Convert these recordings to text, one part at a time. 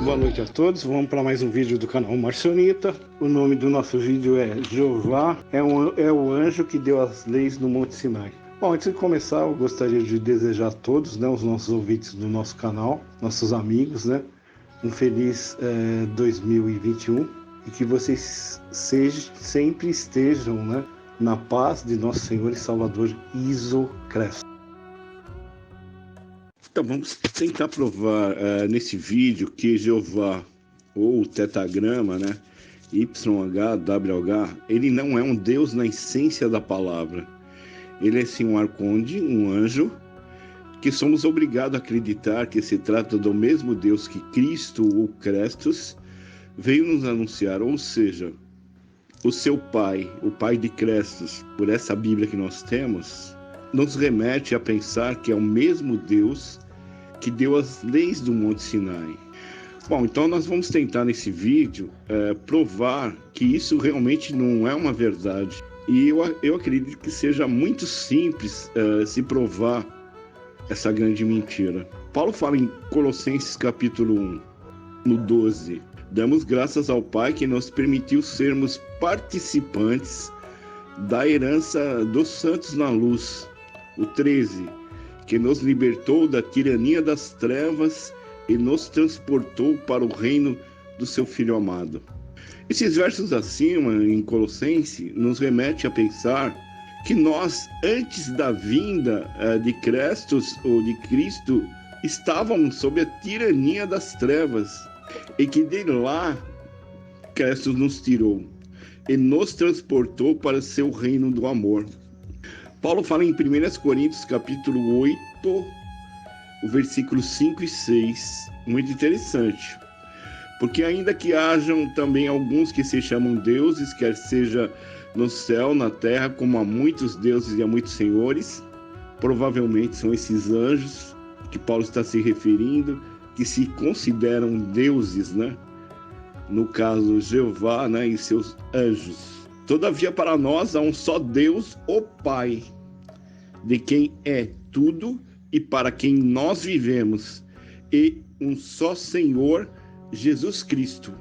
Boa noite a todos, vamos para mais um vídeo do canal Marcionita. O nome do nosso vídeo é Jeová é o anjo que deu as leis no Monte Sinai. Bom, antes de começar, eu gostaria de desejar a todos, os nossos ouvintes do nosso canal, nossos amigos, um feliz 2021 e que vocês sempre estejam na paz de nosso Senhor e Salvador Iso Cristo. Então vamos tentar provar nesse vídeo que Jeová, ou o tetagrama, YHWH, ele não é um Deus na essência da palavra. Ele é sim um arconde, um anjo, que somos obrigados a acreditar que se trata do mesmo Deus que Cristo ou Crestos veio nos anunciar, ou seja, o seu pai, o pai de Crestos, por essa Bíblia que nós temos, nos remete a pensar que é o mesmo Deus que deu as leis do Monte Sinai. Bom, então nós vamos tentar nesse vídeo provar que isso realmente não é uma verdade. E eu acredito que seja muito simples se provar essa grande mentira. Paulo fala em Colossenses capítulo 1, no 12, damos graças ao Pai que nos permitiu sermos participantes da herança dos santos na luz. O 13, que nos libertou da tirania das trevas e nos transportou para o reino do seu Filho amado. Esses versos acima, em Colossenses, nos remete a pensar que nós, antes da vinda de Crestos ou de Cristo, estávamos sob a tirania das trevas e que de lá Crestos nos tirou e nos transportou para o seu reino do amor. Paulo fala em 1 Coríntios capítulo 8, o versículo 5 e 6, muito interessante. Porque ainda que hajam também alguns que se chamam deuses, quer seja no céu, na terra, como há muitos deuses e há muitos senhores, provavelmente são esses anjos que Paulo está se referindo, que se consideram deuses, no caso Jeová, e seus anjos. Todavia, para nós há um só Deus, o Pai, de quem é tudo e para quem nós vivemos, e um só Senhor, Jesus Cristo,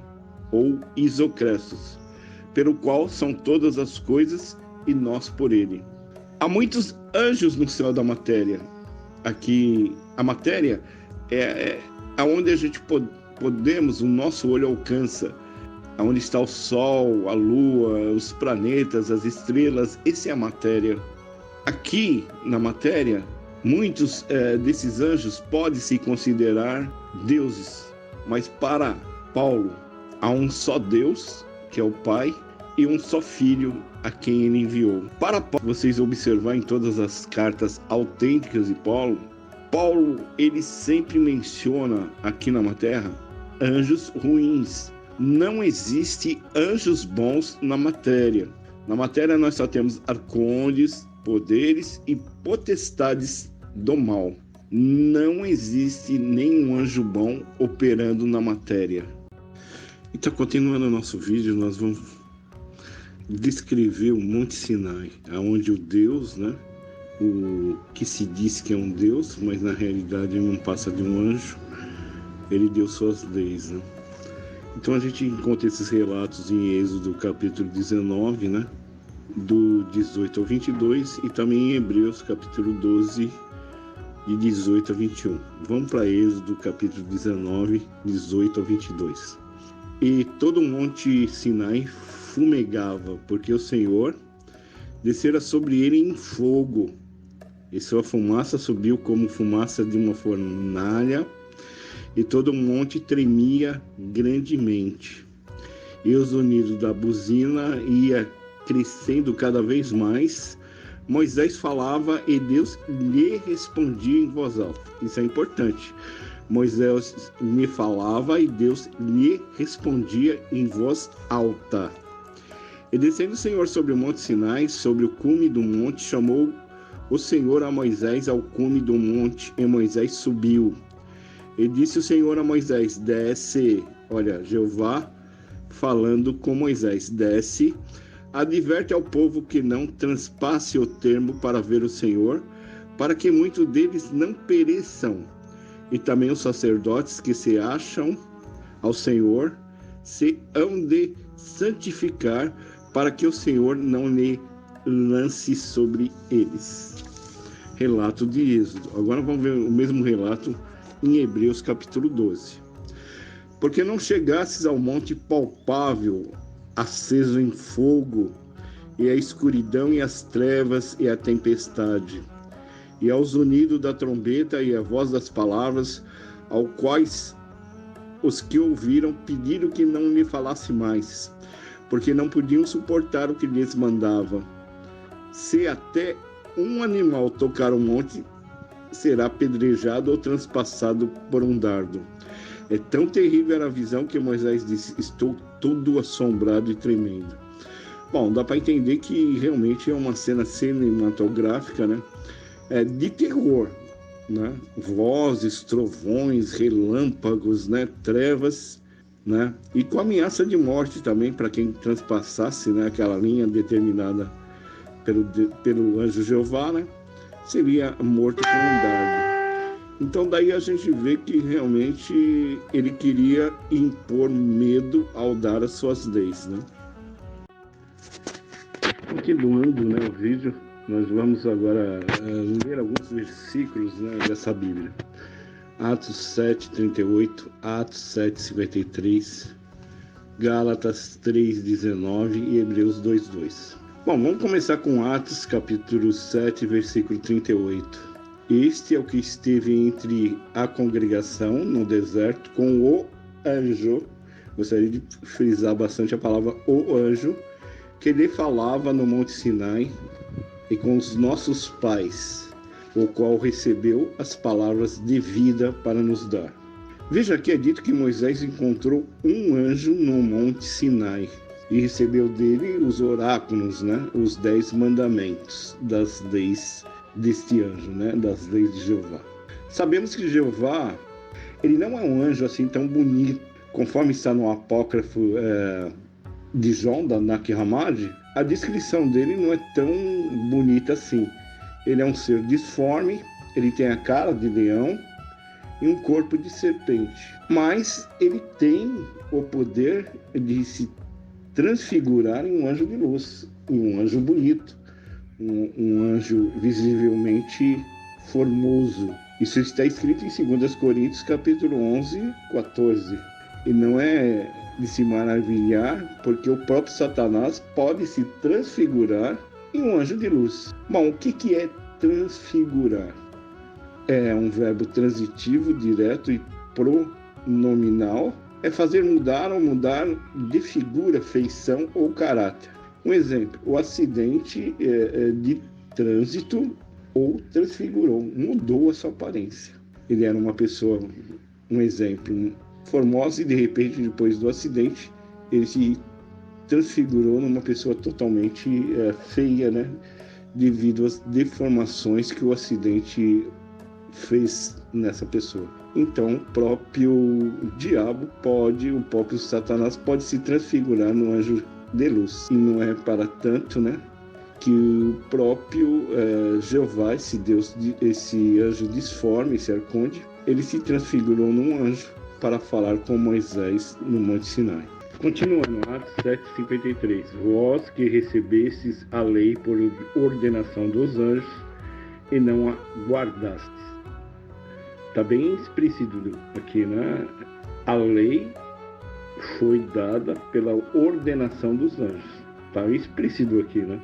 ou Isocrestos, pelo qual são todas as coisas e nós por ele. Há muitos anjos no céu da matéria. Aqui, a matéria é aonde a gente podemos, o nosso olho alcança, onde está o Sol, a Lua, os planetas, as estrelas, essa é a matéria. Aqui, na matéria, muitos desses anjos podem se considerar deuses, mas para Paulo, há um só Deus, que é o Pai, e um só Filho, a quem ele enviou. Para Paulo, vocês observarem em todas as cartas autênticas de Paulo, ele sempre menciona aqui na Terra anjos ruins. Não existe anjos bons na matéria. Na matéria nós só temos arcondes, poderes e potestades do mal. Não existe nenhum anjo bom operando na matéria. Então, continuando o nosso vídeo, nós vamos descrever o Monte Sinai, onde o Deus, o que se diz que é um Deus, mas na realidade ele não passa de um anjo, ele deu suas leis, Então a gente encontra esses relatos em Êxodo capítulo 19, do 18 ao 22, e também em Hebreus capítulo 12, de 18 a 21. Vamos para Êxodo capítulo 19, 18 ao 22. E todo o monte Sinai fumegava, porque o Senhor descera sobre ele em fogo, e sua fumaça subiu como fumaça de uma fornalha, e todo o monte tremia grandemente. E os unidos da buzina ia crescendo cada vez mais. Moisés falava e Deus lhe respondia em voz alta. Isso é importante. Moisés lhe falava e Deus lhe respondia em voz alta. E descendo o Senhor sobre o monte Sinai, sobre o cume do monte, chamou o Senhor a Moisés ao cume do monte, e Moisés subiu. E disse o Senhor a Moisés: desce. Olha, Jeová falando com Moisés: desce, adverte ao povo que não transpasse o termo para ver o Senhor, para que muitos deles não pereçam, e também os sacerdotes que se acham ao Senhor se hão de santificar, para que o Senhor não lhe lance sobre eles. Relato de Êxodo. Agora vamos ver o mesmo relato em Hebreus capítulo 12. Porque não chegasses ao monte palpável, aceso em fogo, e a escuridão e as trevas e a tempestade, e ao zunido da trombeta e a voz das palavras, ao quais os que ouviram pediram que não lhe falasse mais, porque não podiam suportar o que lhes mandava. Se até um animal tocar o monte, será apedrejado ou transpassado por um dardo. É tão terrível era a visão que Moisés disse: estou todo assombrado e tremendo. Bom, dá para entender que realmente é uma cena cinematográfica, né? De terror, né? Vozes, trovões, relâmpagos, né? Trevas, né? E com ameaça de morte também para quem transpassasse, né? Aquela linha determinada pelo anjo Jeová, né? Seria morto por um dardo. Então daí a gente vê que realmente ele queria impor medo ao dar as suas leis, né? Continuando, né, o vídeo, nós vamos agora ler alguns versículos, né, dessa Bíblia. Atos 7:38, Atos 7:53, Gálatas 3:19 e Hebreus 2:2. Bom, vamos começar com Atos capítulo 7, versículo 38. Este é o que esteve entre a congregação no deserto com o anjo. Gostaria de frisar bastante a palavra o anjo, que lhe falava no Monte Sinai, e com os nossos pais, o qual recebeu as palavras de vida para nos dar. Veja que é dito que Moisés encontrou um anjo no Monte Sinai e recebeu dele os oráculos, né? Os 10 mandamentos das leis deste anjo, né? Das leis de Jeová. Sabemos que Jeová, ele não é um anjo assim tão bonito, conforme está no apócrifo de João, da Nag Hammadi. A descrição dele não é tão bonita assim. Ele é um ser disforme, ele tem a cara de leão e um corpo de serpente, mas ele tem o poder de se transfigurar em um anjo de luz, em um anjo bonito, um anjo visivelmente formoso. Isso está escrito em 2 Coríntios capítulo 11:14. E não é de se maravilhar, porque o próprio Satanás pode se transfigurar em um anjo de luz. Bom, o que é transfigurar? É um verbo transitivo, direto e pronominal. É fazer mudar ou mudar de figura, feição ou caráter. Um exemplo, o acidente de trânsito ou transfigurou, mudou a sua aparência. Ele era uma pessoa, um exemplo, formosa, e de repente, depois do acidente, ele se transfigurou numa pessoa totalmente feia, né? Devido às deformações que o acidente fez nessa pessoa. Então, o próprio diabo o próprio Satanás pode se transfigurar no anjo de luz. E não é para tanto, né, que o próprio Jeová, esse anjo disforme, esse arconde, ele se transfigurou num anjo para falar com Moisés no Monte Sinai. Continuando, Atos 7:53. Vós que recebestes a lei por ordenação dos anjos e não a guardastes. Está bem explícito aqui, né? A lei foi dada pela ordenação dos anjos. Está explícito aqui, né?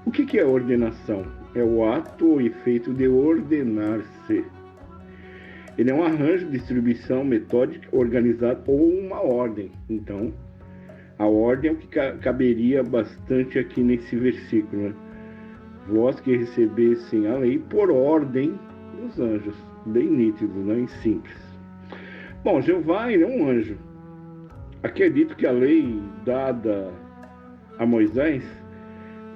O que é ordenação? É o ato ou efeito de ordenar-se. Ele é um arranjo, distribuição metódica, organizado ou uma ordem. Então, a ordem é o que caberia bastante aqui nesse versículo, né? Vós que recebessem a lei por ordem dos anjos. Bem nítido, né? E simples. Bom, Jeová, ele é um anjo. Aqui é dito que a lei dada a Moisés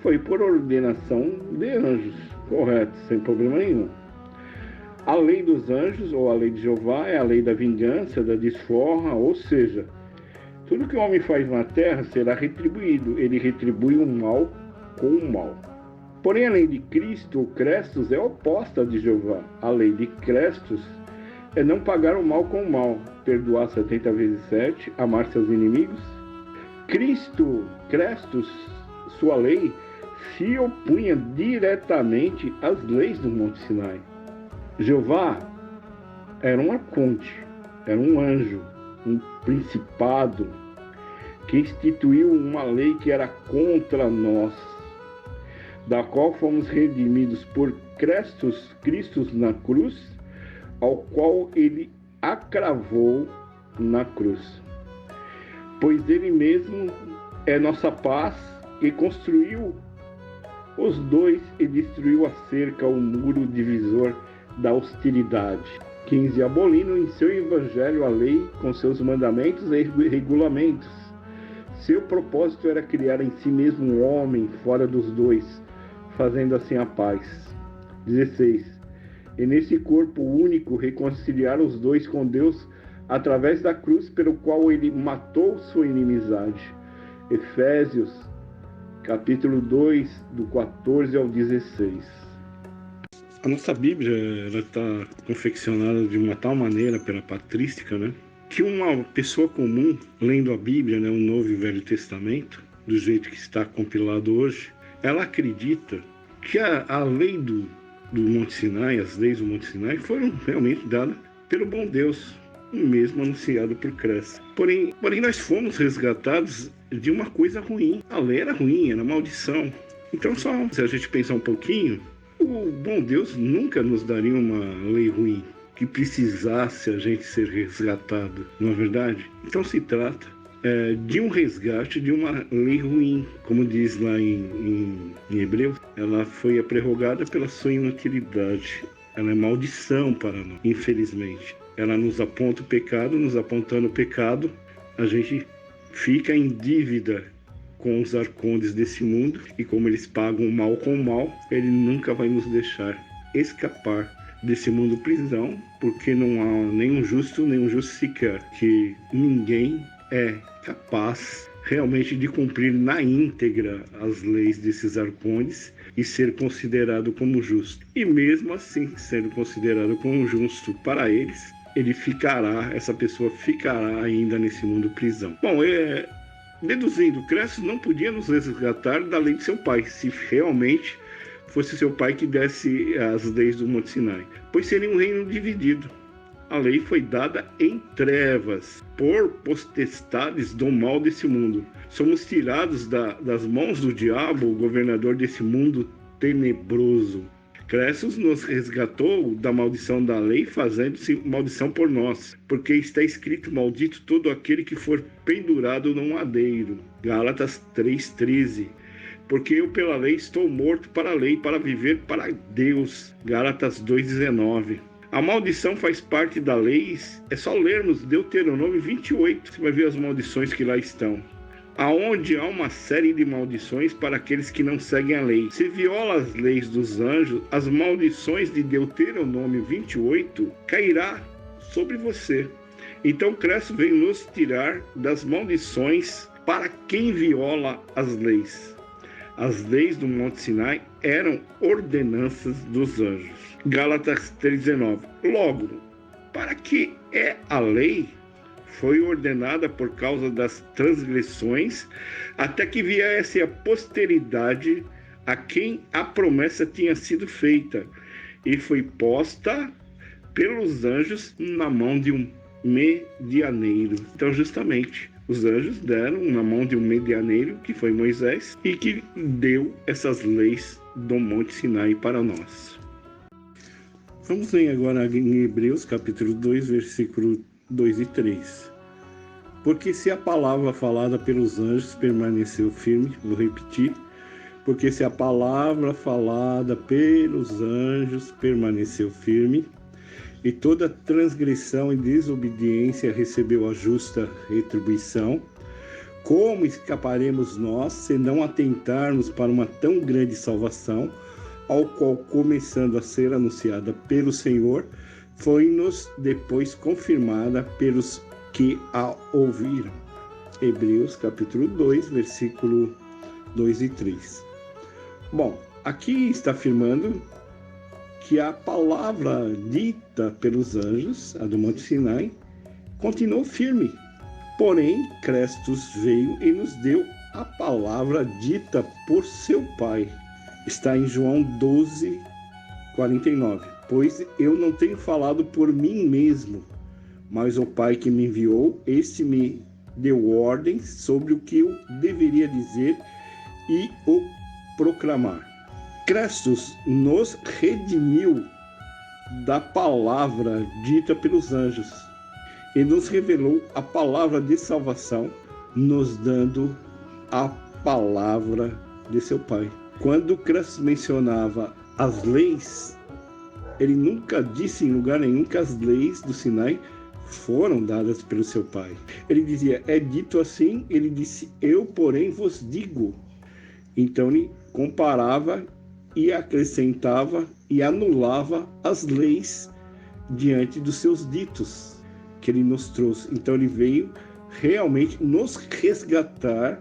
foi por ordenação de anjos. Correto, sem problema nenhum. A lei dos anjos, ou a lei de Jeová, é a lei da vingança, da desforra, ou seja, tudo que o homem faz na terra será retribuído. Ele retribui o mal com o mal. Porém, a lei de Cristo, ou Crestos, é oposta à de Jeová. A lei de Crestos é não pagar o mal com o mal, perdoar 70 vezes 7, amar seus inimigos. Crestos, sua lei, se opunha diretamente às leis do Monte Sinai. Jeová era um arconte, era um anjo, um principado, que instituiu uma lei que era contra nós, da qual fomos redimidos por Cristo na cruz, ao qual ele acravou na cruz. Pois ele mesmo é nossa paz, e construiu os dois e destruiu a cerca, o muro divisor da hostilidade. 15. Abolindo em seu evangelho a lei com seus mandamentos e regulamentos. Seu propósito era criar em si mesmo um homem fora dos dois, fazendo assim a paz. 16. E nesse corpo único reconciliar os dois com Deus através da cruz, pelo qual ele matou sua inimizade. Efésios, capítulo 2, do 14 ao 16. A nossa Bíblia está confeccionada de uma tal maneira pela patrística, né, que uma pessoa comum, lendo a Bíblia, né, o Novo e o Velho Testamento, do jeito que está compilado hoje, ela acredita que a lei do Monte Sinai, as leis do Monte Sinai, foram realmente dadas pelo bom Deus, mesmo anunciado por Cristo. Porém, nós fomos resgatados de uma coisa ruim. A lei era ruim, era maldição. Então, só se a gente pensar um pouquinho, o bom Deus nunca nos daria uma lei ruim que precisasse a gente ser resgatado, não é verdade? Então se trata de um resgate de uma lei ruim, como diz lá em Hebreus. Ela foi prorrogada pela sua inutilidade. Ela é maldição para nós, infelizmente. Ela nos aponta o pecado, nos apontando o pecado, a gente fica em dívida com os arcondes desse mundo, e como eles pagam o mal com o mal, ele nunca vai nos deixar escapar desse mundo prisão, porque não há nenhum justo sequer, que ninguém é capaz realmente de cumprir na íntegra as leis desses arcondes e ser considerado como justo. E mesmo assim, sendo considerado como justo para eles, essa pessoa ficará ainda nesse mundo prisão. Bom, deduzindo, Cristo não podia nos resgatar da lei de seu pai, se realmente fosse seu pai que desse as leis do Monte Sinai, pois seria um reino dividido. A lei foi dada em trevas, por potestades do mal desse mundo. Somos tirados das mãos do diabo, o governador desse mundo tenebroso. Cristo nos resgatou da maldição da lei, fazendo-se maldição por nós, porque está escrito: maldito todo aquele que for pendurado no madeiro. Gálatas 3,13. Porque eu pela lei estou morto para a lei, para viver para Deus. Gálatas 2,19. A maldição faz parte da lei, é só lermos Deuteronômio 28, você vai ver as maldições que lá estão. Aonde há uma série de maldições para aqueles que não seguem a lei. Se viola as leis dos anjos, as maldições de Deuteronômio 28 cairá sobre você. Então Cristo veio nos tirar das maldições para quem viola as leis. As leis do Monte Sinai eram ordenanças dos anjos. Gálatas 3,19. Logo, para que é a lei? Foi ordenada por causa das transgressões, até que viesse a posteridade a quem a promessa tinha sido feita, e foi posta pelos anjos na mão de um medianeiro. Então, justamente, os anjos deram na mão de um medianeiro, que foi Moisés, e que deu essas leis do Monte Sinai para nós. Vamos ler agora em Hebreus, capítulo 2, versículo 2 e 3. Porque se a palavra falada pelos anjos permaneceu firme, vou repetir, porque se a palavra falada pelos anjos permaneceu firme, e toda transgressão e desobediência recebeu a justa retribuição, como escaparemos nós, se não atentarmos para uma tão grande salvação, ao qual, começando a ser anunciada pelo Senhor, foi-nos depois confirmada pelos que a ouviram. Hebreus capítulo 2, versículo 2 e 3. Bom, aqui está afirmando que a palavra dita pelos anjos, a do Monte Sinai, continuou firme. Porém, Crestos veio e nos deu a palavra dita por seu Pai. Está em João 12, 49. Pois eu não tenho falado por mim mesmo, mas o Pai que me enviou, este me deu ordens sobre o que eu deveria dizer e o proclamar. Crestos nos redimiu da palavra dita pelos anjos e nos revelou a palavra de salvação, nos dando a palavra de seu Pai. Quando Crestos mencionava as leis, ele nunca disse em lugar nenhum que as leis do Sinai foram dadas pelo seu Pai. Ele dizia, é dito assim, ele disse, eu, porém, vos digo. Então ele comparava e acrescentava e anulava as leis diante dos seus ditos que ele nos trouxe. Então ele veio realmente nos resgatar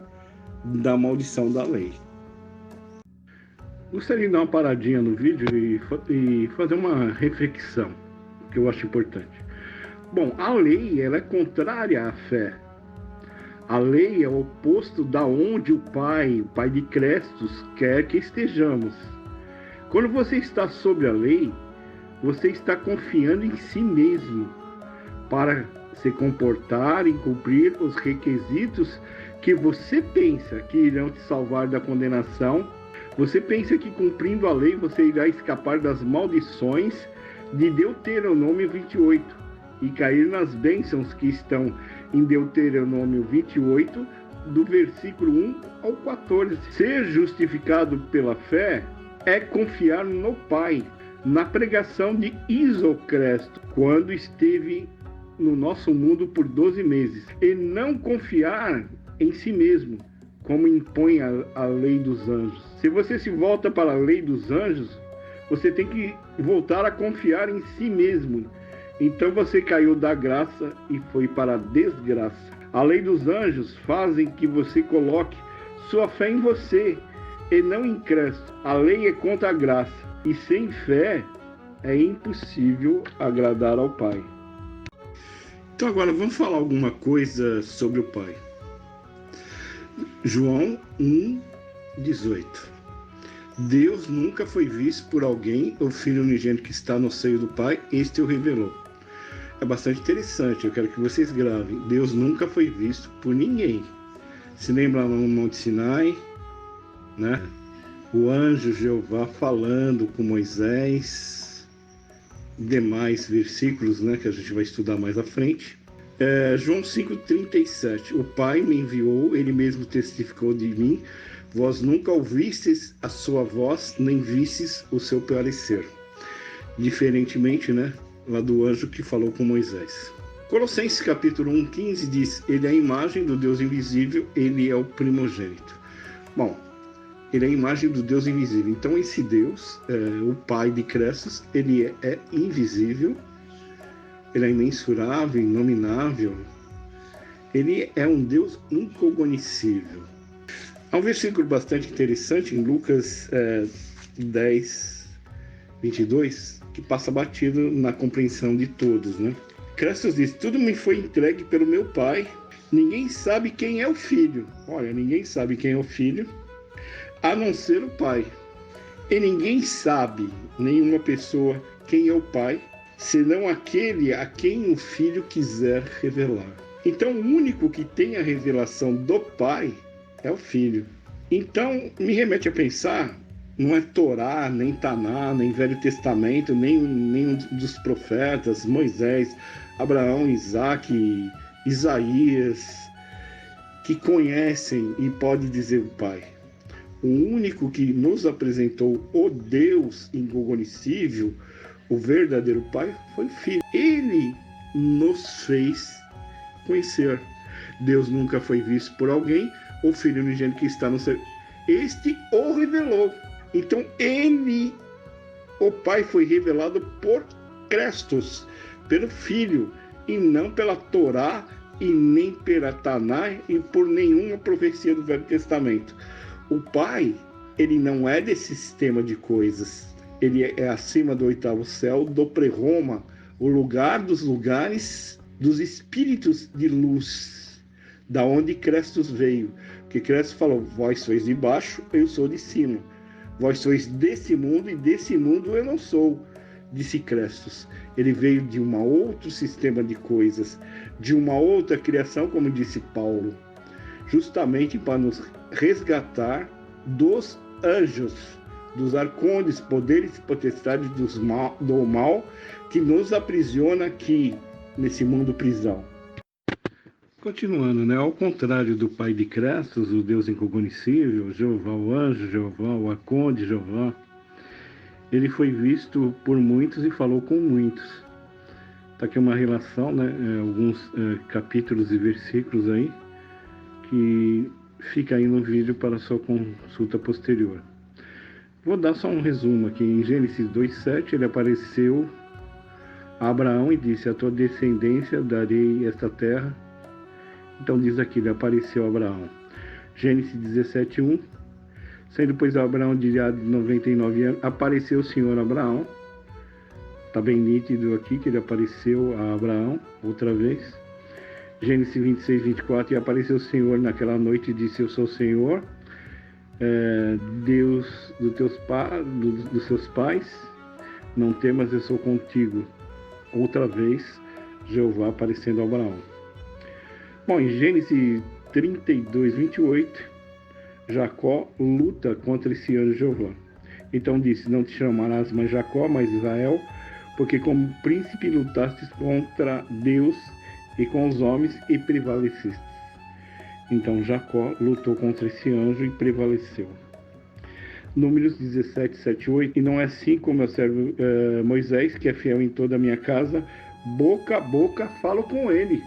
da maldição da lei. Gostaria de dar uma paradinha no vídeo e fazer uma reflexão, que eu acho importante. Bom, a lei ela é contrária à fé. A lei é o oposto da onde o Pai de Crestos, quer que estejamos. Quando você está sobre a lei, você está confiando em si mesmo para se comportar e cumprir os requisitos que você pensa que irão te salvar da condenação. Você pensa que cumprindo a lei você irá escapar das maldições de Deuteronômio 28 e cair nas bênçãos que estão em Deuteronômio 28, do versículo 1 ao 14. Ser justificado pela fé é confiar no Pai. Na pregação de Isocresto, quando esteve no nosso mundo por 12 meses, e não confiar em si mesmo, como impõe a lei dos anjos. Se você se volta para a lei dos anjos, você tem que voltar a confiar em si mesmo. Então você caiu da graça e foi para a desgraça. A lei dos anjos fazem que você coloque sua fé em você e não em Cristo. A lei é contra a graça e sem fé é impossível agradar ao Pai. Então agora vamos falar alguma coisa sobre o Pai. João 1:18. Deus nunca foi visto por alguém, o Filho unigênito que está no seio do Pai, este o revelou. É bastante interessante, eu quero que vocês gravem. Deus nunca foi visto por ninguém. Se lembra lá no Monte Sinai, né? O anjo Jeová falando com Moisés, demais versículos, né, que a gente vai estudar mais à frente. João 5:37. O Pai me enviou, ele mesmo testificou de mim. Vós nunca ouvistes a sua voz, nem vistes o seu parecer. Diferentemente, né, lá do anjo que falou com Moisés. Colossenses capítulo 1:15 diz, ele é a imagem do Deus invisível, ele é o primogênito. Bom, ele é a imagem do Deus invisível. Então esse Deus, o Pai de Crestos, ele é invisível, ele é imensurável, inominável, ele é um Deus incognoscível. Há um versículo bastante interessante em Lucas 10:22, que passa batido na compreensão de todos, né? Crestos diz, tudo me foi entregue pelo meu Pai, ninguém sabe quem é o Filho. Olha, ninguém sabe quem é o Filho, a não ser o Pai. E ninguém sabe, nenhuma pessoa, quem é o Pai, senão aquele a quem o Filho quiser revelar. Então, o único que tem a revelação do Pai é o Filho. Então, me remete a pensar, não é Torá, nem Taná, nem Velho Testamento, nem dos profetas, Moisés, Abraão, Isaac, Isaías, que conhecem e pode dizer o Pai. O único que nos apresentou o Deus incognoscível, o verdadeiro Pai, foi o Filho. Ele nos fez conhecer. Deus nunca foi visto por alguém, o Filho unigênito que está no céu, este o revelou. Então ele, o Pai, foi revelado por Crestos, pelo Filho, e não pela Torá, e nem pela Taná, e por nenhuma profecia do Velho Testamento. O Pai, ele não é desse sistema de coisas. ele é acima do oitavo céu, do pré-Roma, o lugar dos lugares dos espíritos de luz, da onde Crestos veio. Porque Crestos falou: vós sois de baixo, eu sou de cima. Vós sois desse mundo e desse mundo eu não sou, disse Crestos. Ele veio de um outro sistema de coisas, de uma outra criação, como disse Paulo, justamente para nos resgatar dos anjos, dos arcondes, poderes e potestades do mal que nos aprisiona aqui nesse mundo prisão. Continuando, né? Ao contrário do pai de Crestos, o Deus incognoscível, Jeová o anjo, Jeová o arconde, Jeová, ele foi visto por muitos e falou com muitos. Está aqui uma relação, né? Alguns capítulos e versículos aí, que fica aí no vídeo para sua consulta posterior. Vou dar só um resumo aqui. Em Gênesis 2:7, ele apareceu a Abraão e disse: a tua descendência darei esta terra. Então diz aqui, ele apareceu a Abraão. Gênesis 17:1, sendo depois Abraão de idade de 99 anos, apareceu o Senhor a Abraão. Está bem nítido aqui que ele apareceu a Abraão outra vez. Gênesis 26:24, e apareceu o Senhor naquela noite e disse: eu sou o Senhor, Deus dos seus pais, não temas, eu sou contigo. Outra vez, Jeová aparecendo a Abraão. Bom, em Gênesis 32:28, Jacó luta contra esse anjo Jeová. Então disse: não te chamarás mais Jacó, mas Israel, porque como príncipe lutastes contra Deus e com os homens e prevaleceste. Então Jacó lutou contra esse anjo e prevaleceu. Números 17:7-8, e não é assim como meu servo Moisés, que é fiel em toda a minha casa, boca a boca falo com ele,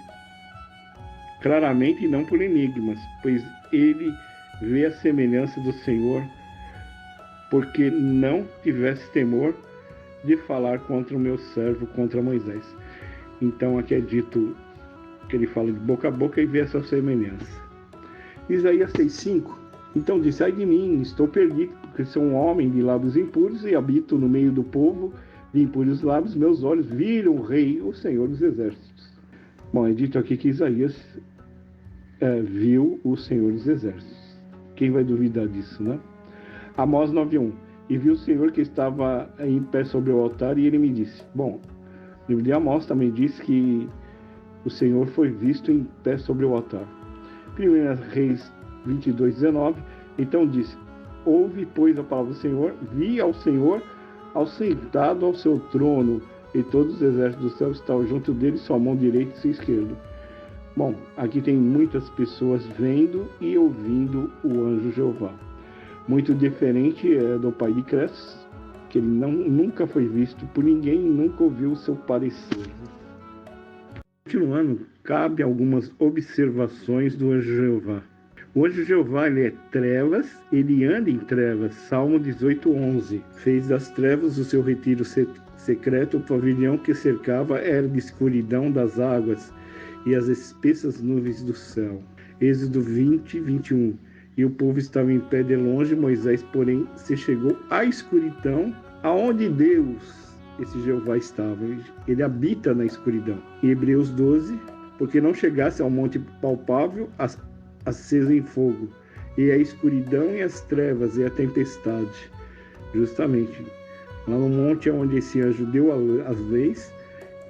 claramente e não por enigmas, pois ele vê a semelhança do Senhor, porque não tivesse temor de falar contra o meu servo, contra Moisés. Então aqui é dito que ele fala de boca a boca e vê essa semelhança. Isaías 6:5, então disse: ai de mim, estou perdido, porque sou um homem de lábios impuros e habito no meio do povo de impuros lábios, meus olhos viram o Rei, o Senhor dos Exércitos. Bom, é dito aqui que Isaías viu o Senhor dos Exércitos. Quem vai duvidar disso, né? Amós 9:1, e viu o Senhor que estava em pé sobre o altar, e ele me disse. Bom, o livro de Amós também diz que o Senhor foi visto em pé sobre o altar. 1 Reis 22:19, então disse: ouve, pois, a palavra do Senhor, vi ao Senhor sentado ao seu trono, e todos os exércitos do céu estavam junto dele, sua mão direita e sua esquerda. Bom, aqui tem muitas pessoas vendo e ouvindo o anjo Jeová. Muito diferente do pai de Crestos, que ele nunca foi visto por ninguém e nunca ouviu o seu parecer. Continuando, cabe algumas observações do anjo Jeová. O anjo Jeová, ele é trevas, ele anda em trevas. Salmo 18:11. Fez das trevas o seu retiro secreto, o pavilhão que cercava era de escuridão das águas e as espessas nuvens do céu. Êxodo 20:21. E o povo estava em pé de longe, Moisés, porém, se chegou à escuridão, aonde Deus, esse Jeová, estava. Ele habita na escuridão. Em Hebreus 12, porque não chegasse ao monte palpável, aceso em fogo, e a escuridão e as trevas e a tempestade. Justamente, lá no monte onde esse anjo deu as leis,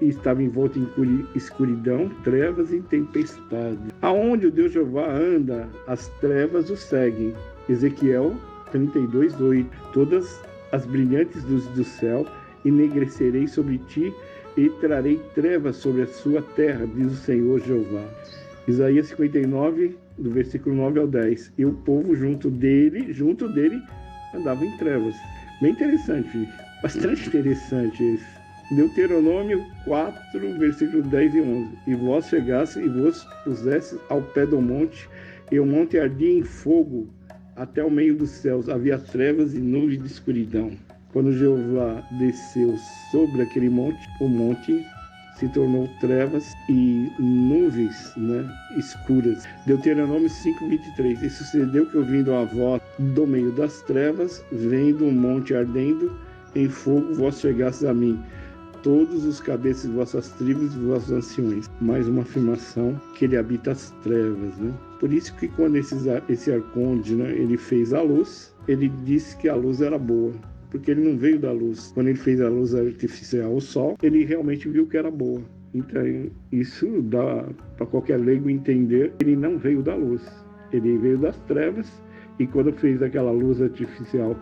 e estava envolto em escuridão, trevas e tempestade. Aonde o Deus Jeová anda, as trevas o seguem. Ezequiel 32:8. Todas as brilhantes luzes do céu enegrecerei sobre ti e trarei trevas sobre a sua terra, diz o Senhor Jeová. Isaías 59, do versículo 9 ao 10. E o povo junto dele andava em trevas. Bem interessante, bastante interessante isso. Deuteronômio 4, versículo 10 e 11. E vós chegasse e vos pusesse ao pé do monte, e o monte ardia em fogo até o meio dos céus. Havia trevas e nuvens de escuridão. Quando Jeová desceu sobre aquele monte, o monte se tornou trevas e nuvens, escuras. Deuteronômio 5:23. E sucedeu que, ouvindo a voz do meio das trevas, vendo o monte ardendo, em fogo vós chegastes a mim, todos os cabeças de vossas tribos e vossos anciões. Mais uma afirmação que ele habita as trevas, né? Por isso que quando esse arconde, né, ele fez a luz, ele disse que a luz era boa, porque ele não veio da luz. Quando ele fez a luz artificial, o sol, ele realmente viu que era boa. Então isso dá para qualquer leigo entender que ele não veio da luz, ele veio das trevas, e quando fez aquela luz artificial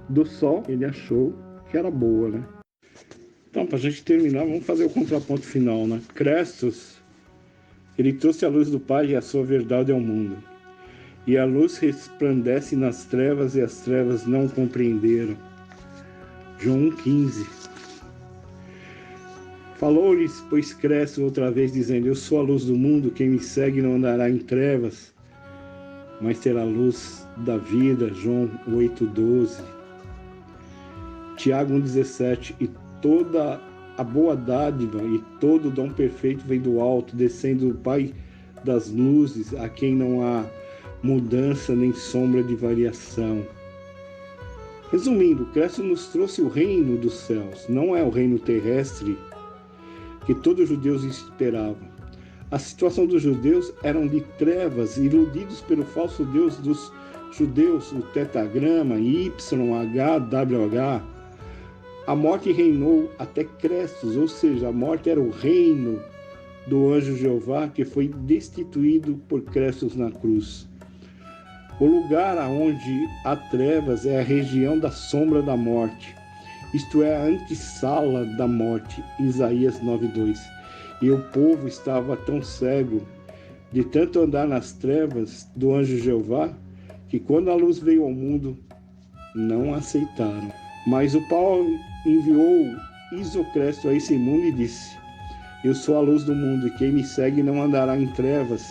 do sol, ele achou que era boa, né? Então, para a gente terminar, vamos fazer o contraponto final, né? Crestos, ele trouxe a luz do Pai e a sua verdade ao mundo. E a luz resplandece nas trevas e as trevas não compreenderam. João 1,15. Falou-lhes, pois, Cresto outra vez, dizendo: eu sou a luz do mundo, quem me segue não andará em trevas, mas terá a luz da vida. João 8,12. Tiago 1,17. E toda a boa dádiva e todo o dom perfeito vem do alto, descendo do Pai das luzes, a quem não há mudança nem sombra de variação. Resumindo, Cristo nos trouxe o reino dos céus, não é o reino terrestre que todos os judeus esperavam. A situação dos judeus eram de trevas, iludidos pelo falso Deus dos judeus, o tetagrama, YHWH. A morte reinou até Crestos, ou seja, a morte era o reino do anjo Jeová, que foi destituído por Crestos na cruz. O lugar aonde há trevas é a região da sombra da morte, isto é, a antessala da morte, Isaías 9,2. E o povo estava tão cego de tanto andar nas trevas do anjo Jeová, que quando a luz veio ao mundo, não aceitaram. Mas o Paulo enviou Isocresto a esse mundo e disse: eu sou a luz do mundo, e quem me segue não andará em trevas,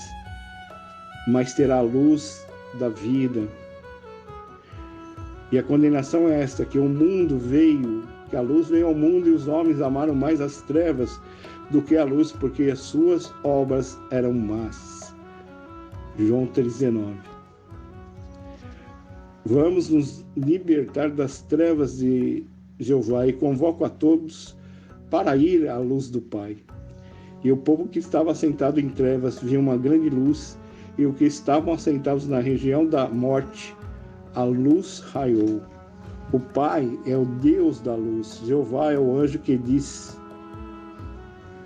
mas terá a luz da vida. E a condenação é esta, que a luz veio ao mundo e os homens amaram mais as trevas do que a luz, porque as suas obras eram más. João 3,19. Vamos nos libertar das trevas de Jeová, e convoco a todos para ir à luz do Pai. E o povo que estava assentado em trevas viu uma grande luz, e os que estavam assentados na região da morte, a luz raiou. O Pai é o Deus da luz. Jeová é o anjo que diz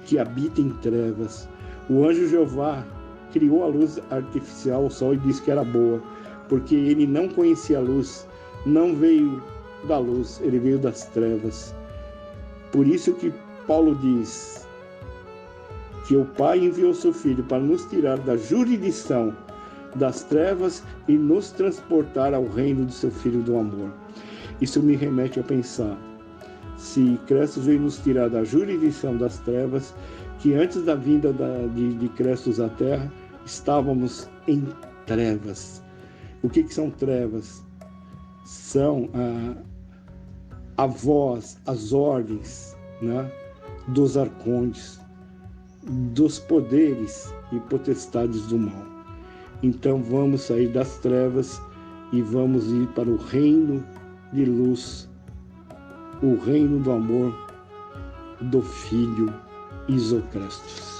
que habita em trevas. O anjo Jeová criou a luz artificial, o sol, e disse que era boa, porque ele não conhecia a luz, não veio da luz, ele veio das trevas. Por isso que Paulo diz que o Pai enviou seu Filho para nos tirar da jurisdição das trevas e nos transportar ao reino do seu Filho do amor. Isso me remete a pensar, se Cristo veio nos tirar da jurisdição das trevas, que antes da vinda de Cristo à Terra, estávamos em trevas. O que são trevas? São a voz, as ordens, né, dos arcontes, dos poderes e potestades do mal. Então vamos sair das trevas e vamos ir para o reino de luz, o reino do amor do Filho Isocrestos.